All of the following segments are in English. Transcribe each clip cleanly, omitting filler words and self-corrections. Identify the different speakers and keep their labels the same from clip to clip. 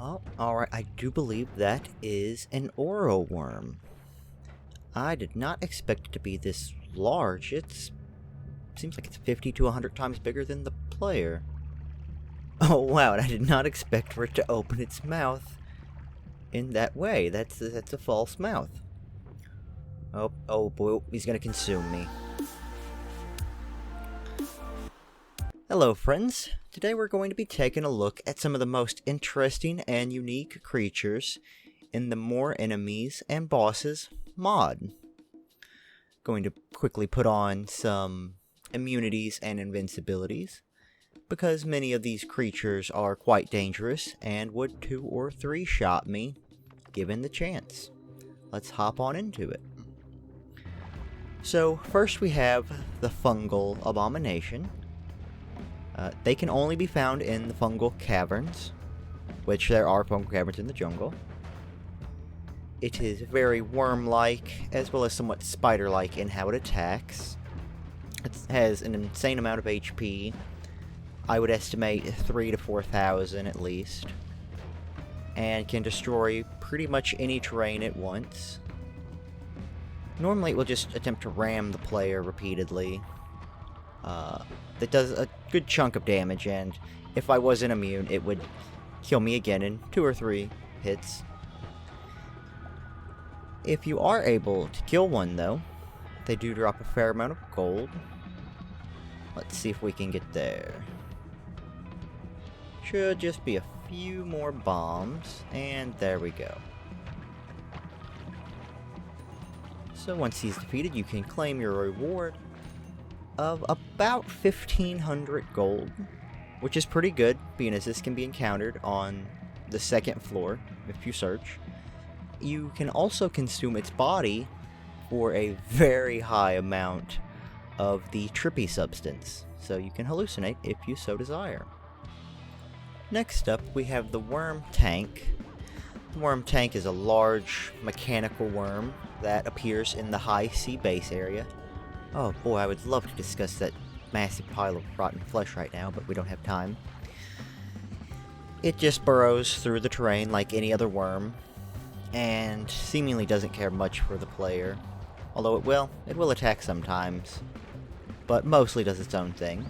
Speaker 1: Oh, alright, I do believe that is an oro worm. I did not expect it to be this large. Seems like it's 50 to 100 times bigger than the player. Oh wow, and I did not expect for it to open its mouth in that way. That's a false mouth. Oh boy, he's gonna consume me. Hello friends, today we're going to be taking a look at some of the most interesting and unique creatures in the More Enemies and Bosses mod. Going to quickly put on some immunities and invincibilities, because many of these creatures are quite dangerous and would 2 or 3 shot me given the chance. Let's hop on into it. So first we have the fungal abomination. They can only be found in the fungal caverns, which there are fungal caverns in the jungle. It is very worm-like, as well as somewhat spider-like in how it attacks. It has an insane amount of HP. I would estimate 3,000 to 4,000 at least. And can destroy pretty much any terrain at once. Normally it will just attempt to ram the player repeatedly. That does a good chunk of damage, and if I wasn't immune, it would kill me again in 2 or 3 hits. If you are able to kill one, though, they do drop a fair amount of gold. Let's see if we can get there. Should just be a few more bombs, and there we go. So once he's defeated, you can claim your reward of about 1,500 gold, which is pretty good, being as this can be encountered on the 2nd floor if you search. You can also consume its body for a very high amount of the trippy substance, so you can hallucinate if you so desire. Next up, we have the worm tank. The worm tank is a large mechanical worm that appears in the high sea base area. Oh boy, I would love to discuss that massive pile of rotten flesh right now, but we don't have time. It just burrows through the terrain like any other worm, and seemingly doesn't care much for the player. Although it will attack sometimes, but mostly does its own thing.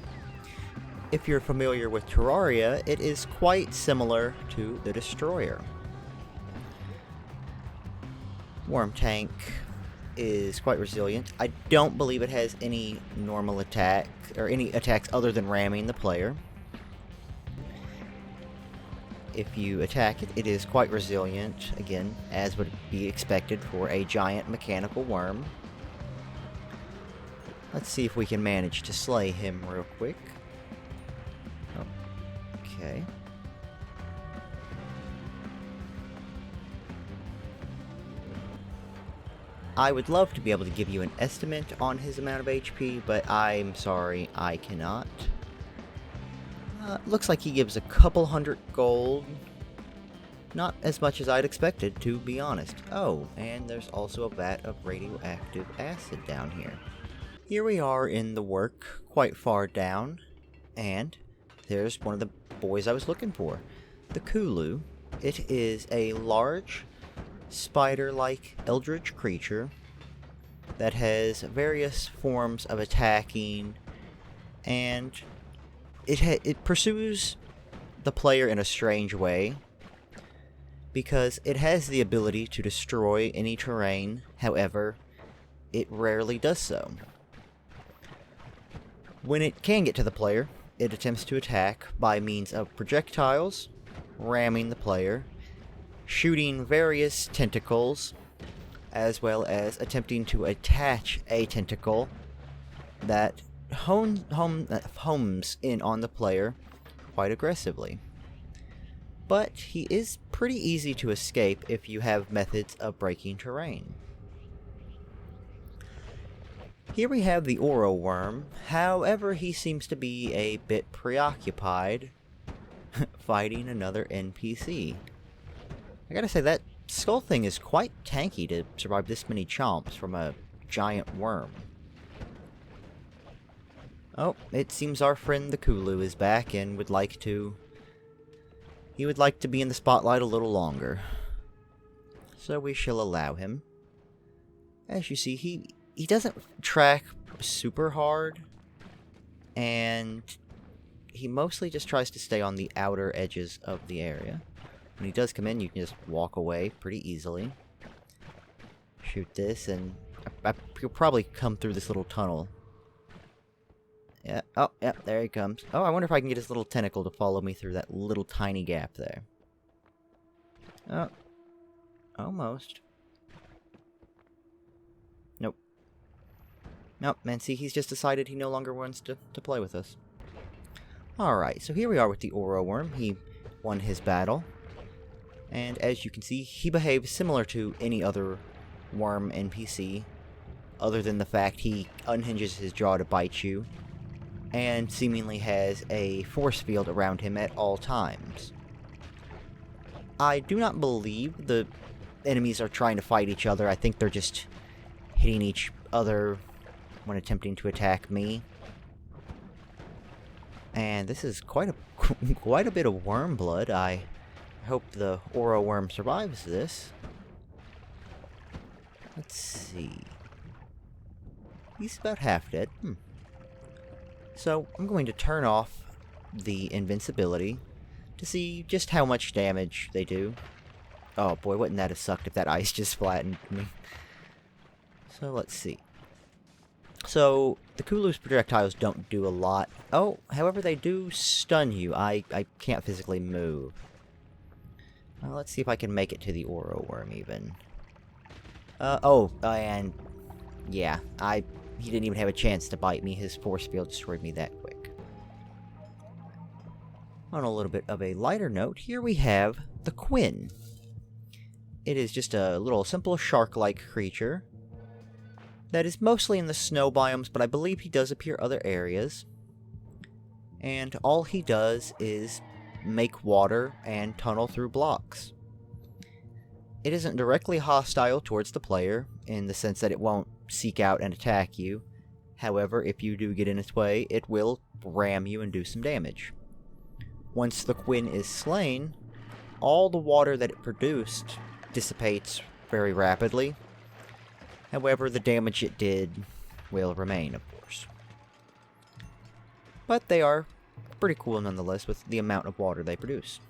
Speaker 1: If you're familiar with Terraria, it is quite similar to the Destroyer. Worm tank is quite resilient. I don't believe it has any normal attack, or any attacks other than ramming the player. If you attack it, it is quite resilient, again, as would be expected for a giant mechanical worm. Let's see if we can manage to slay him real quick. Okay. I would love to be able to give you an estimate on his amount of HP, but I'm sorry, I cannot. Looks like he gives a couple hundred gold. Not as much as I'd expected, to be honest. Oh, and there's also a vat of radioactive acid down here. Here we are in the work, quite far down, and there's one of the boys I was looking for. The kulu. It is a large, spider-like eldritch creature that has various forms of attacking, and it pursues the player in a strange way, because it has the ability to destroy any terrain. However, it rarely does so. When it can get to the player, it attempts to attack by means of projectiles, ramming the player, shooting various tentacles, as well as attempting to attach a tentacle that homes in on the player quite aggressively. But he is pretty easy to escape if you have methods of breaking terrain. Here we have the oro worm. However, he seems to be a bit preoccupied fighting another NPC. I gotta say, that skull thing is quite tanky to survive this many chomps from a giant worm. Oh, it seems our friend the Kulu is back and would like to he would like to be in the spotlight a little longer. So we shall allow him. As you see, he doesn't track super hard, and he mostly just tries to stay on the outer edges of the area. When he does come in, you can just walk away pretty easily. Shoot this, and he'll probably come through this little tunnel. Yeah, oh, yeah, there he comes. Oh, I wonder if I can get his little tentacle to follow me through that little tiny gap there. Oh, almost. Nope. Nope, man, see, he's just decided he no longer wants to play with us. Alright, so here we are with the Oro worm. He won his battle. And as you can see, he behaves similar to any other worm NPC, other than the fact he unhinges his jaw to bite you, and seemingly has a force field around him at all times. I do not believe the enemies are trying to fight each other. I think they're just hitting each other when attempting to attack me. And this is quite a bit of worm blood. I hope the Oro worm survives this. Let's see. He's about half dead. So I'm going to turn off the invincibility to see just how much damage they do. Oh boy, wouldn't that have sucked if that ice just flattened me. So let's see. So the Kulu's projectiles don't do a lot. Oh, however, they do stun you. I can't physically move. Well, let's see if I can make it to the Oro worm even. And yeah, he didn't even have a chance to bite me. His force field destroyed me that quick. On a little bit of a lighter note, here we have the quinn. It is just a little simple shark-like creature that is mostly in the snow biomes, but I believe he does appear other areas. And all he does is make water and tunnel through blocks. It isn't directly hostile towards the player, in the sense that it won't seek out and attack you. However, if you do get in its way, it will ram you and do some damage. Once the quinn is slain, all the water that it produced dissipates very rapidly. However, the damage it did will remain, of course. But they are pretty cool nonetheless with the amount of water they produce.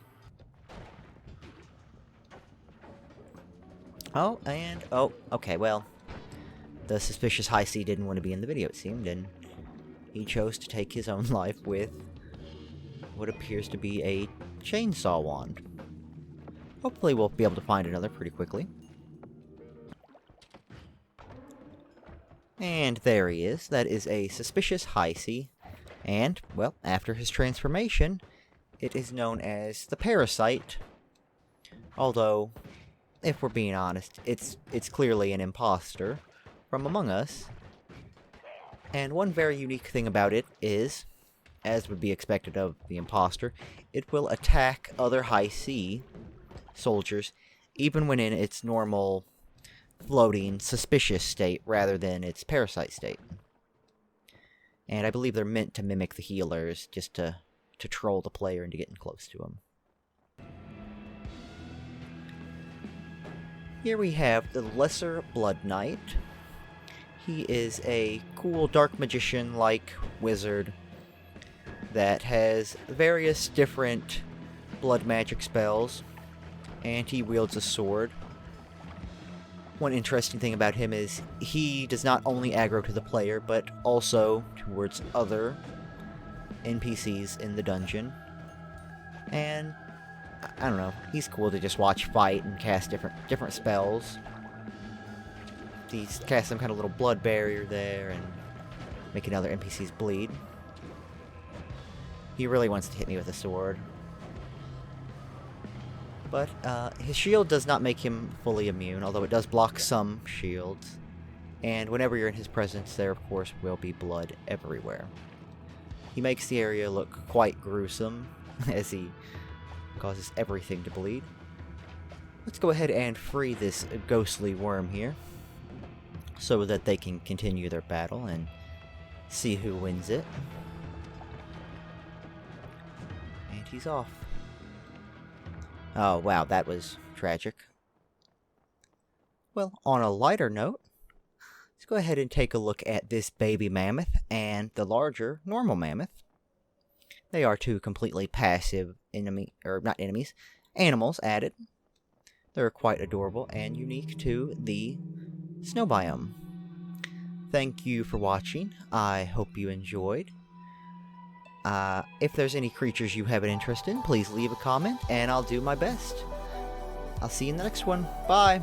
Speaker 1: Oh, okay, well, the suspicious high C didn't want to be in the video, it seemed, and he chose to take his own life with what appears to be a chainsaw wand. Hopefully we'll be able to find another pretty quickly. And there he is. That is a suspicious high C. And, well, after his transformation, it is known as the parasite. Although, if we're being honest, it's clearly an imposter from among us. And one very unique thing about it is, as would be expected of the imposter, it will attack other high C soldiers, even when in its normal floating, suspicious state rather than its parasite state. And I believe they're meant to mimic the healers, just to troll the player into getting close to them. Here we have the Lesser Blood Knight. He is a cool dark magician-like wizard that has various different blood magic spells, and he wields a sword. One interesting thing about him is he does not only aggro to the player, but also towards other NPCs in the dungeon. And I don't know, he's cool to just watch fight and cast different spells. He's cast some kind of little blood barrier there and making other NPCs bleed. He really wants to hit me with a sword. But his shield does not make him fully immune, although it does block some shields. And whenever you're in his presence, there of course will be blood everywhere. He makes the area look quite gruesome, as he causes everything to bleed. Let's go ahead and free this ghostly worm here, so that they can continue their battle and see who wins it. And he's off. Oh, wow, that was tragic. Well, on a lighter note, let's go ahead and take a look at this baby mammoth and the larger normal mammoth. They are two completely passive animals added. They're quite adorable and unique to the snow biome. Thank you for watching. I hope you enjoyed. If there's any creatures you have an interest in, please leave a comment and I'll do my best. I'll see you in the next one. Bye!